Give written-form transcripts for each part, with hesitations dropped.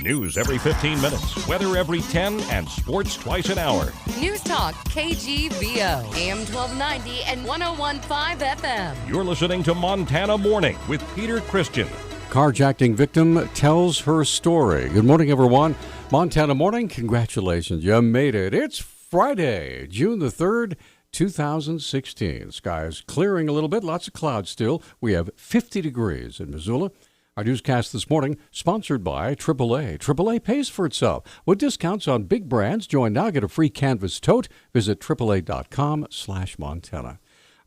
News every 15 minutes, weather every 10, and sports twice an hour. Newstalk, KGVO, AM 1290 and 101.5 FM. You're listening to Montana Morning with Peter Christian. Carjacking victim tells her story. Good morning, everyone. Montana Morning, congratulations. You made it. It's Friday, June the 3rd, 2016. Sky is clearing a little bit. Lots of clouds still. We have 50 degrees in Missoula. Our newscast this morning, sponsored by AAA. AAA pays for itself. With discounts on big brands, join now, get a free canvas tote. Visit AAA.com/Montana.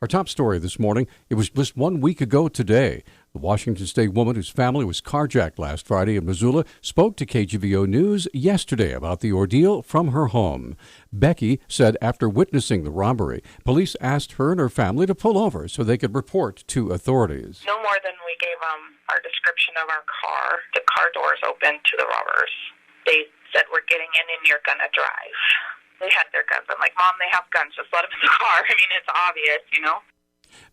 Our top story this morning, it was just 1 week ago today. The Washington State woman whose family was carjacked last Friday in Missoula spoke to KGVO News yesterday about the ordeal from her home. Becky said after witnessing the robbery, police asked her and her family to pull over so they could report to authorities. No more than we gave our description of our car. The car doors open to the robbers. They said, "We're getting in and you're going to drive." They had their guns. I'm like, "Mom, they have guns. Just let them in the car." I mean, it's obvious, you know.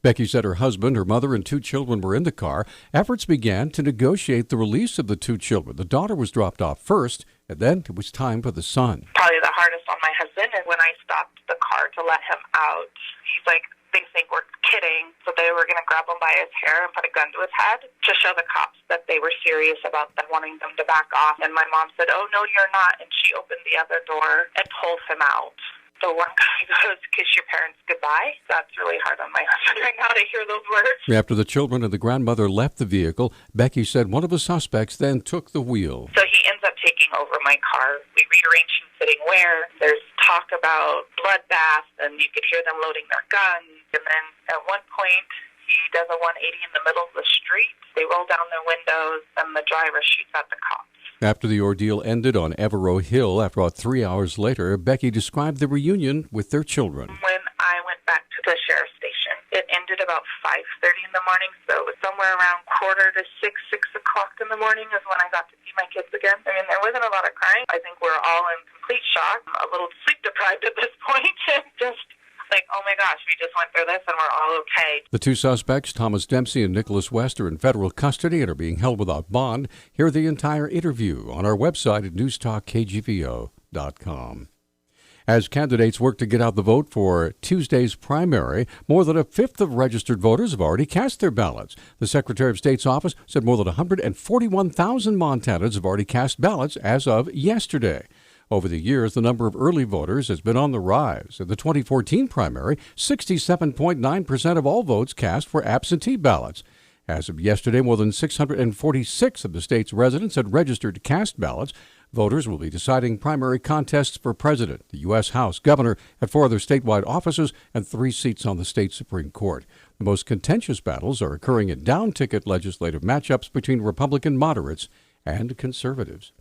Becky said her husband, her mother, and 2 children were in the car. Efforts began to negotiate the release of the 2 children. The daughter was dropped off first, and then it was time for the son. Probably the hardest on my husband is when I stopped the car to let him out. He's like, they think we're kidding, so they were going to grab him by his hair and put a gun to his head to show the cops that they were serious about them wanting them to back off. And my mom said, "Oh, no, you're not." And she opened the other door and pulled him out. So one guy goes, "Kiss your parents goodbye." That's really hard on my husband right now to hear those words. After the children and the grandmother left the vehicle, Becky said one of the suspects then took the wheel. So he ends up taking over my car. We rearranged him sitting where. There's talk about bloodbath, and you could hear them loading their guns. And then at one point, he does a 180 in the middle of the street. They roll down their windows, and the driver shoots at the cops. After the ordeal ended on Evero Hill, after about 3 hours later, Becky described the reunion with their children. When I went back to the sheriff's station, it ended about 5:30 in the morning, so it was somewhere around 5:45, 6 o'clock in the morning is when I got to see my kids again. I mean, there wasn't a lot of crying. I think we're all in complete shock, a little sleep deprived at this point, and just like, oh my gosh, we just went through this and we're all okay. The 2 suspects, Thomas Dempsey and Nicholas West, are in federal custody and are being held without bond. Hear the entire interview on our website at newstalkkgvo.com. As candidates work to get out the vote for Tuesday's primary, more than a fifth of registered voters have already cast their ballots. The Secretary of State's office said more than 141,000 Montanans have already cast ballots as of yesterday. Over the years, the number of early voters has been on the rise. In the 2014 primary, 67.9% of all votes cast were absentee ballots. As of yesterday, more than 646 of the state's residents had registered to cast ballots. Voters will be deciding primary contests for president, the U.S. House, governor, and 4 other statewide offices, and 3 seats on the state Supreme Court. The most contentious battles are occurring in down-ticket legislative matchups between Republican moderates and conservatives.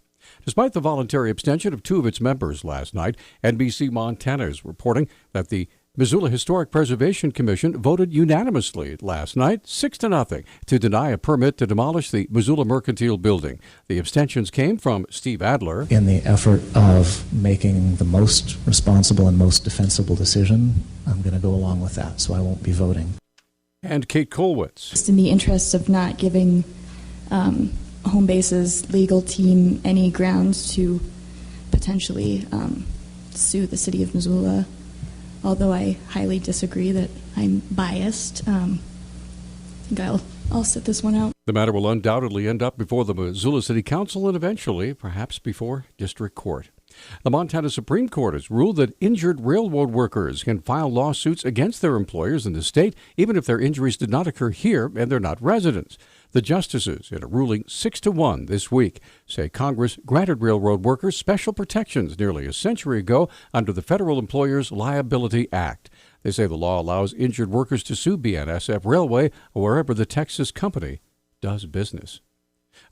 Despite the voluntary abstention of 2 of its members last night, NBC Montana is reporting that the Missoula Historic Preservation Commission voted unanimously last night, 6-0, to deny a permit to demolish the Missoula Mercantile Building. The abstentions came from Steve Adler. In the effort of making the most responsible and most defensible decision, I'm going to go along with that, so I won't be voting. And Kate Kolwitz. Just in the interest of not giving home base's legal team any grounds to potentially sue the city of Missoula, although I highly disagree that I'm biased. I think I'll sit this one out. The matter will undoubtedly end up before the Missoula City Council and eventually, perhaps, before District Court. The Montana Supreme Court has ruled that injured railroad workers can file lawsuits against their employers in the state, even if their injuries did not occur here and they're not residents. The justices, in a ruling 6-1 this week, say Congress granted railroad workers special protections nearly a century ago under the Federal Employers Liability Act. They say the law allows injured workers to sue BNSF Railway or wherever the Texas company does business.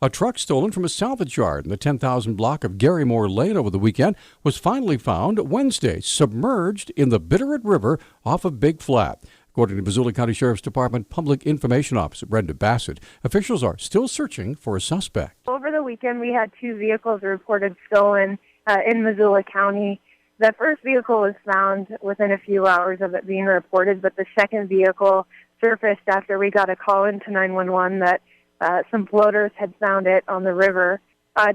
A truck stolen from a salvage yard in the 10,000 block of Garrymore Lane over the weekend was finally found Wednesday, submerged in the Bitterroot River off of Big Flat. According to Missoula County Sheriff's Department Public Information Officer Brenda Bassett, officials are still searching for a suspect. Over the weekend, we had 2 vehicles reported stolen in Missoula County. The first vehicle was found within a few hours of it being reported, but the second vehicle surfaced after we got a call into 911 that some floaters had found it on the river.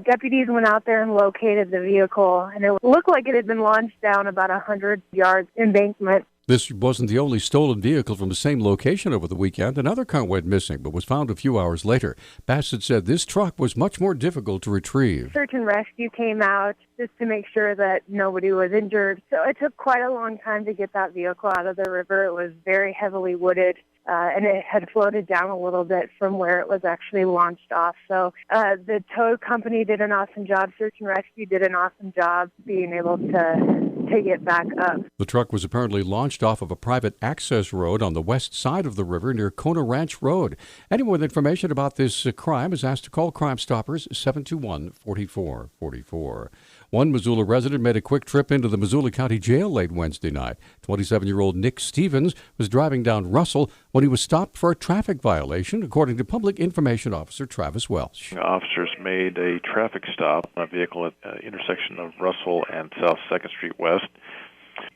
Deputies went out there and located the vehicle, and it looked like it had been launched down about 100 yards embankment. This wasn't the only stolen vehicle from the same location over the weekend. Another car went missing, but was found a few hours later. Bassett said this truck was much more difficult to retrieve. Search and rescue came out just to make sure that nobody was injured. So it took quite a long time to get that vehicle out of the river. It was very heavily wooded, and it had floated down a little bit from where it was actually launched off. So the tow company did an awesome job. Search and rescue did an awesome job being able to take it back up. The truck was apparently launched off of a private access road on the west side of the river near Kona Ranch Road. Anyone with information about this crime is asked to call Crime Stoppers 721-4444. One Missoula resident made a quick trip into the Missoula County Jail late Wednesday night. 27-year-old Nick Stevens was driving down Russell when he was stopped for a traffic violation, according to Public Information Officer Travis Welch. Officers made a traffic stop on a vehicle at the intersection of Russell and South 2nd Street West.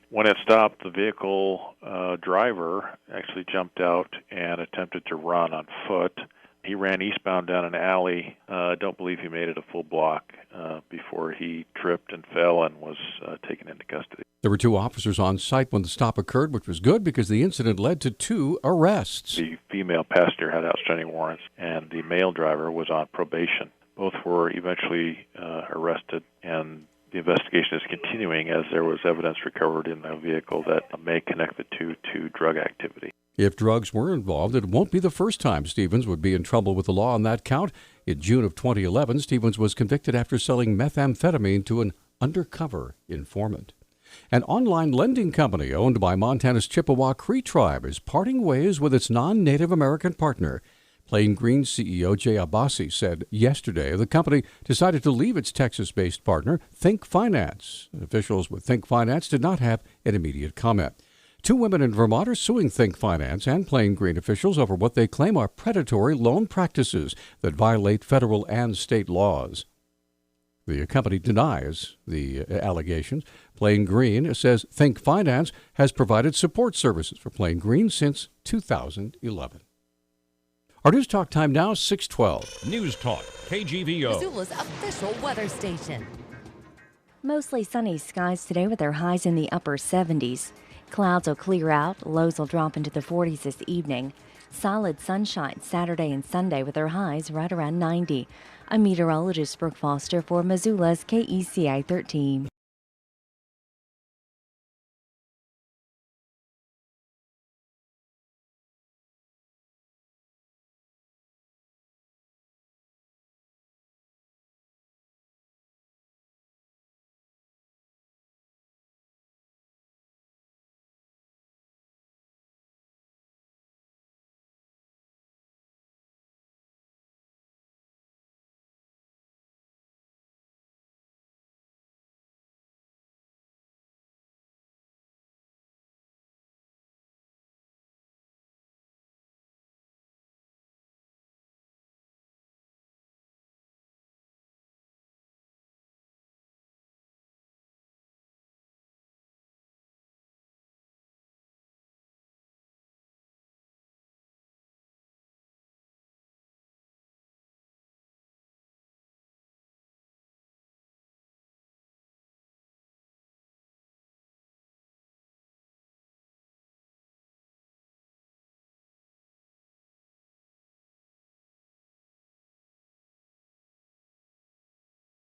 When it stopped, the vehicle driver actually jumped out and attempted to run on foot. He ran eastbound down an alley. I don't believe he made it a full block before he tripped and fell and was taken into custody. There were 2 officers on site when the stop occurred, which was good because the incident led to 2 arrests. The female passenger had outstanding warrants, and the male driver was on probation. Both were eventually arrested, and the investigation is continuing as there was evidence recovered in the vehicle that may connect the two to drug activity. If drugs were involved, it won't be the first time Stevens would be in trouble with the law on that count. In June of 2011, Stevens was convicted after selling methamphetamine to an undercover informant. An online lending company owned by Montana's Chippewa Cree tribe is parting ways with its non-Native American partner. Plain Green CEO Jay Abbasi said yesterday the company decided to leave its Texas-based partner, Think Finance. Officials with Think Finance did not have an immediate comment. 2 women in Vermont are suing Think Finance and Plain Green officials over what they claim are predatory loan practices that violate federal and state laws. The company denies the allegations. Plain Green says Think Finance has provided support services for Plain Green since 2011. Our News Talk time now, 6:12. News Talk, KGVO. Missoula's official weather station. Mostly sunny skies today with their highs in the upper 70s. Clouds will clear out. Lows will drop into the 40s this evening. Solid sunshine Saturday and Sunday with their highs right around 90. I'm meteorologist Brooke Foster for Missoula's KECI 13.